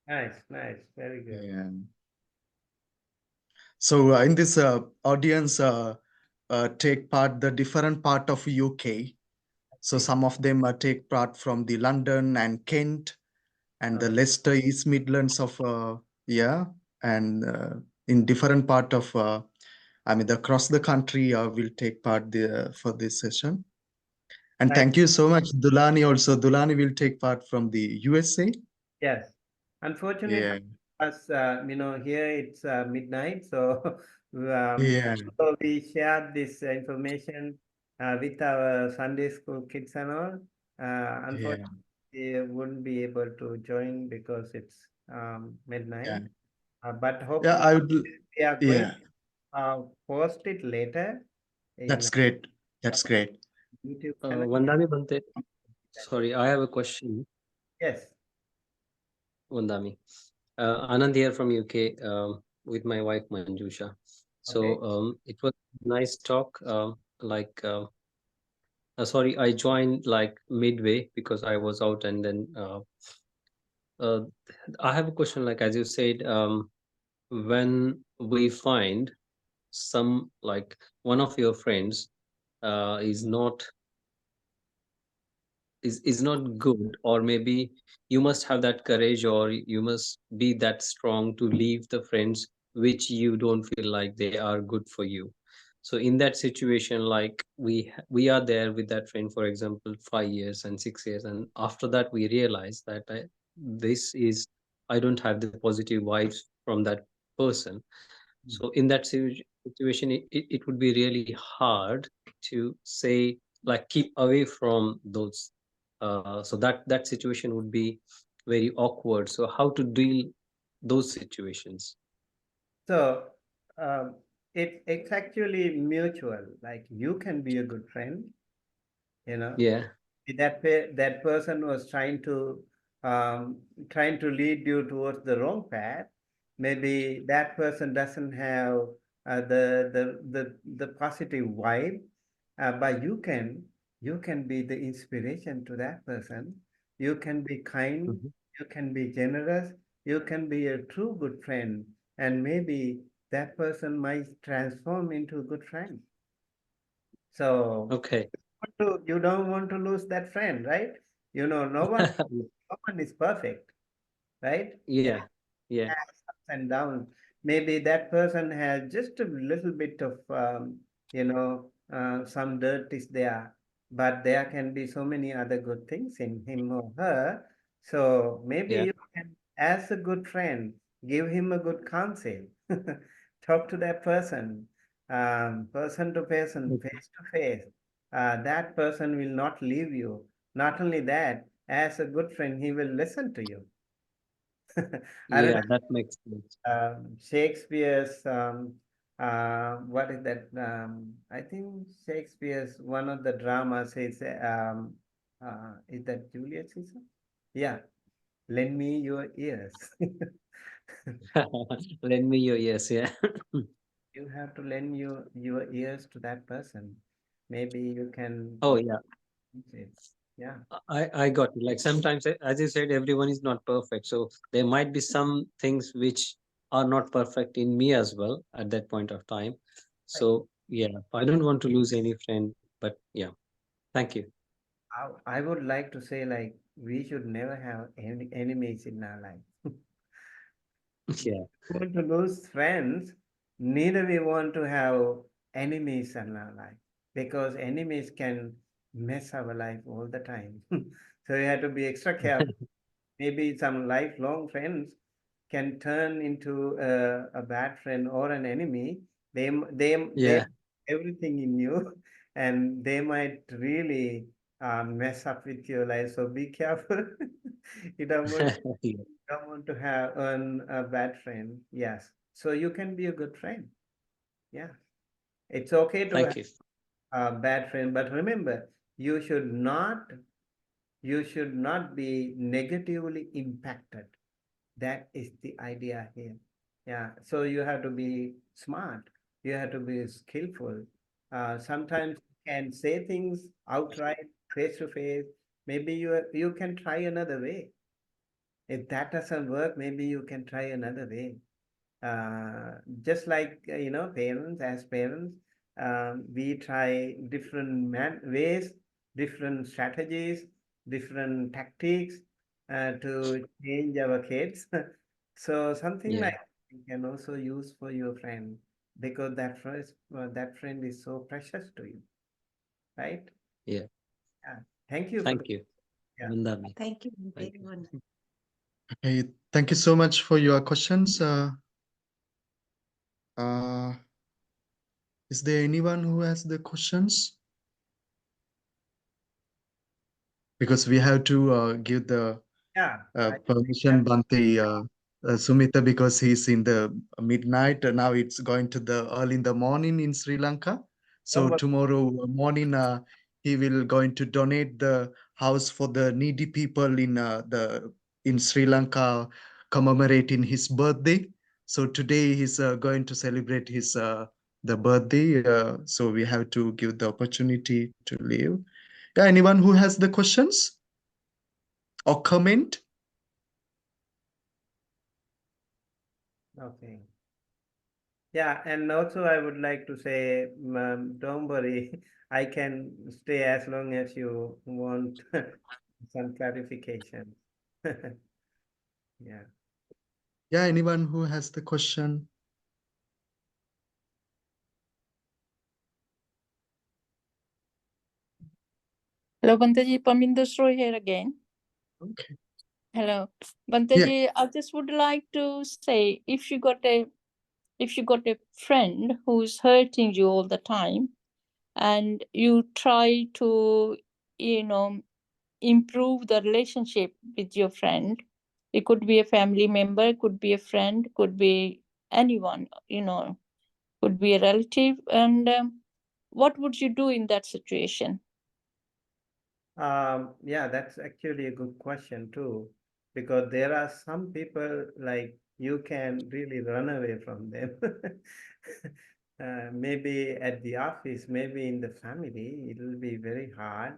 Nice, nice, very good. Yeah. So in this audience, take part the different part of UK. So some of them take part from the London and Kent and the Leicester East Midlands of and in different part of across the country will take part for this session. And Nice. thank you so much, Dulani. Also, Dulani will take part from the USA. Yes. Unfortunately, as here it's midnight, so Yeah, so we shared this information with our Sunday school kids and all. yeah, Unfortunately, they wouldn't be able to join because it's yeah, midnight. But yeah. hopefully, I would. we are going Yeah, to post it later in that's great. That's great. YouTube channel. Vandami Bhante. Sorry, I have a question. Yes. Vandami. Anand here from UK with my wife Manjusha. So Okay. it was nice talk. Sorry, I joined like midway because I was out, and then uh, I have a question. Like as you said, when we find some like one of your friends is not is not good, or maybe you must have that courage, or you must be that strong to leave the friends which you don't feel like they are good for you. So in that situation, like we are there with that friend, for example, 5 years and 6 years, and after that we realize that I don't have the positive vibes from that person. So in that situation, it would be really hard to say, like, keep away from those. So that situation would be very awkward. So how to deal those situations? So um, it's actually mutual. Like you can be a good friend, you know. Yeah. That person was trying to lead you towards the wrong path. Maybe that person doesn't have the positive vibe, but you can be the inspiration to that person. You can be kind, Mhm. you can be generous, you can be a true good friend, and maybe that person might transform into a good friend. So Okay. you don't want to lose that friend, right? You know, no one is perfect, right? Yeah, yeah, Has ups and downs. Maybe that person has just a little bit of, some dirt is there, but there can be so many other good things in him or her. So maybe yeah, you can, as a good friend, give him a good counsel. Talk to that person to person, okay. face to face. That person will not leave you. Not only that, as a good friend, he will listen to you. I don't Yeah, that makes sense. Shakespeare's what is that? I think Shakespeare's one of the dramas is that Julius Caesar? Yeah, lend me your ears. Lend me your yes, yeah. You have to lend your ears to that person. Maybe you can Oh yeah, it. Yeah. I got it. Like sometimes, as you said, everyone is not perfect. So there might be some things which are not perfect in me as well at that point of time. So yeah, I don't want to lose any friend, but yeah, thank you. I would like to say like we should never have any enemies in our life. Yeah, Want to lose friends, neither we want to have enemies in our life because enemies can mess our life all the time. So you have to be extra careful. Maybe some lifelong friends can turn into a bad friend or an enemy. They yeah, everything in you, and they might really mess up with your life. So be careful. You yeah. don't want to have a bad friend. Yes. So you can be a good friend. Yeah. It's okay to have Thank you. a bad friend, but remember, you should not you should not be negatively impacted. That is the idea here. Yeah. So you have to be smart. You have to be skillful. Sometimes you can say things outright, face to face. Maybe you can try another way. If that doesn't work, maybe you can try another way. Just like parents, as parents, we try different ways, different strategies, different tactics to change our kids. So something Yeah, like you can also use for your friend because that friend is so precious to you, right? yeah. Yeah. Thank you for the Thank you, yeah. Mandami. Thank you, Thank Bhante. you. Okay, thank you so much for your questions. Uh, is there anyone who has the questions? Because we have to give the Yeah. permission Bhante Sumitta because he's in the midnight. Now it's going to the early in the morning in Sri Lanka. So Don't tomorrow morning he will going to donate the house for the needy people in in Sri Lanka commemorating his birthday. So today he's going to celebrate his the birthday. So we have to give the opportunity to leave. Yeah, anyone who has the questions or comment? Okay. Yeah, and also I would like to say, don't worry, I can stay as long as you want some clarification. Yeah. Yeah, anyone who has the question? Hello, Bantaji, Pamindos Roy here again. Okay. Hello, Yeah. Bantaji. I just would like to say, if you got a friend who's hurting you all the time, and you try to, improve the relationship with your friend. It could be a family member, it could be a friend, could be anyone, could be a relative. And what would you do in that situation? Yeah, that's actually a good question too, because there are some people like you can really run away from them. Maybe at the office, maybe in the family, it will be very hard.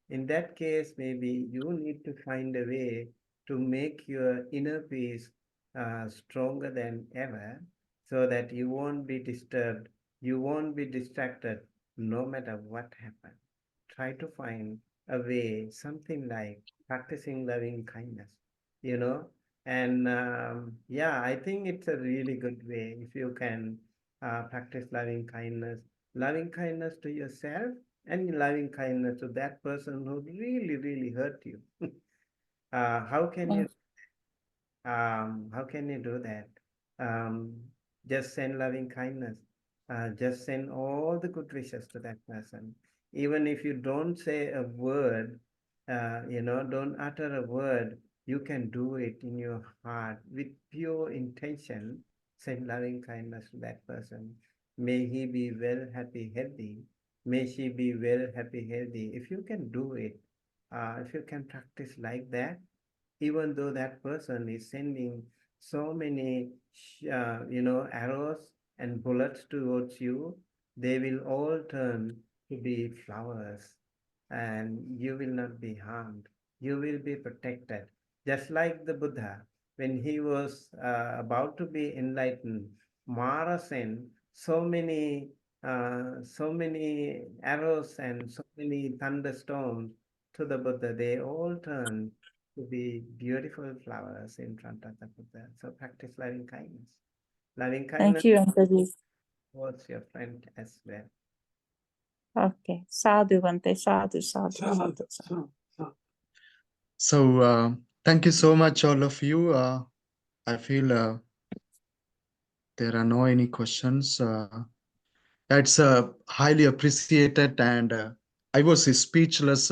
In that case, maybe you need to find a way to make your inner peace stronger than ever so that you won't be disturbed, you won't be distracted no matter what happens. try to find a way, something like practicing loving kindness, you know. And yeah, I think it's a really good way if you can practice loving kindness to yourself and loving kindness to that person who really, really hurt you. How can you how can you do that? Um, just send loving kindness. Just send all the good wishes to that person. Even if you don't say a word, don't utter a word, you can do it in your heart with pure intention. Send loving kindness to that person. May he be well, happy, healthy. May she be well, happy, healthy. If you can do it, if you can practice like that, even though that person is sending so many arrows and bullets towards you, they will all turn to be flowers, and you will not be harmed. You will be protected, just like the Buddha when he was about to be enlightened. Mara sent so many arrows and so many thunderstorms to the Buddha. They all turned to be beautiful flowers in front of the Buddha. So practice loving kindness. Loving kindness Thank you, Bhante. towards your friend as well. Okay. Sadhu, Bhante. Sadhu, sadhu, sadhu, sadhu. So thank you so much, all of you. I feel there are no any questions. That's highly appreciated, and I was speechless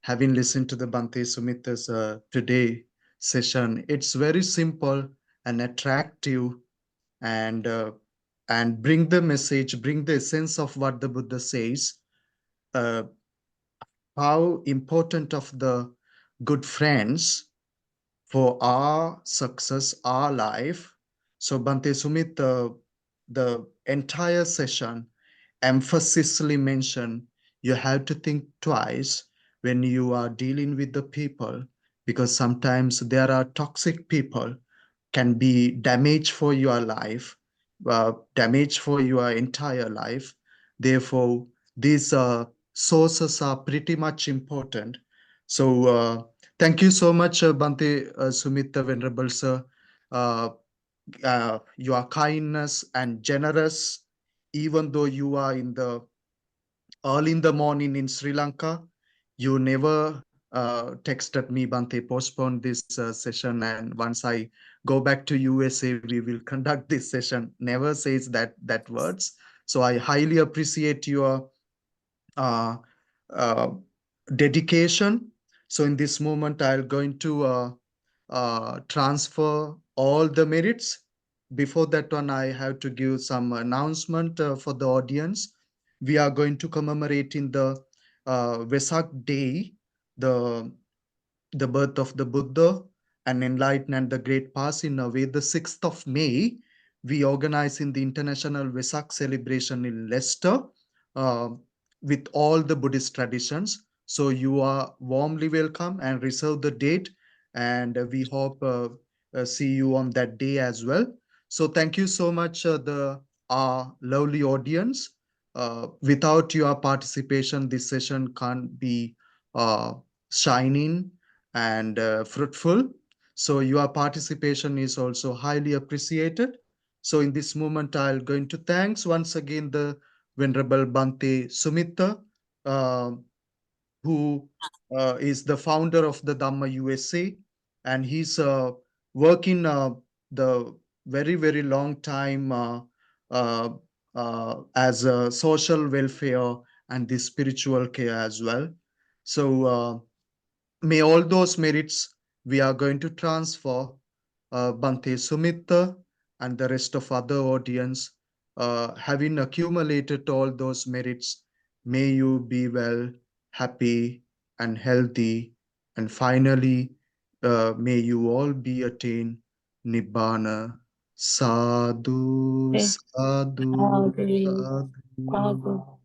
having listened to the Bhante Sumitta's today session. It's very simple and attractive, and bring the message, bring the essence of what the Buddha says. Uh, how important of the good friends for our success, our life. So Bhante Sumit, the entire session emphatically mentioned you have to think twice when you are dealing with the people, because sometimes there are toxic people can be damage for your life, damage for your entire life. Therefore, these sources are pretty much important. So thank you so much, Bhante Sumitta, Venerable Sir. Your kindness and generous, even though you are in the early in the morning in Sri Lanka, you never texted me, Bhante, postpone this session, and once I go back to USA, we will conduct this session. Never says that words. So I highly appreciate your uh, uh, dedication. So in this moment, I'll going to transfer all the merits. Before that one, I have to give some announcement for the audience. We are going to commemorate in the Vesak Day, the the birth of the Buddha and enlighten and the great pass in a way. The 6th of May, we organize in the International Vesak celebration in Leicester uh, with all the Buddhist traditions. So you are warmly welcome and reserve the date. And we hope see you on that day as well. So thank you so much, our lovely audience. Without your participation, this session can't be shining and fruitful. So your participation is also highly appreciated. So in this moment, I'll going to thanks once again the Venerable Bhante Sumitta, uh, who is the founder of the Dhamma USA, and he's working the very, very long time uh, as a social welfare and the spiritual care as well. So may all those merits we are going to transfer Bhante Sumitta and the rest of other audience, having accumulated all those merits, may you be well, happy and healthy, and finally, may you all be attain Nibbana. Sadhu, Okay. sadhu, Sadhu, sadhu. sadhu.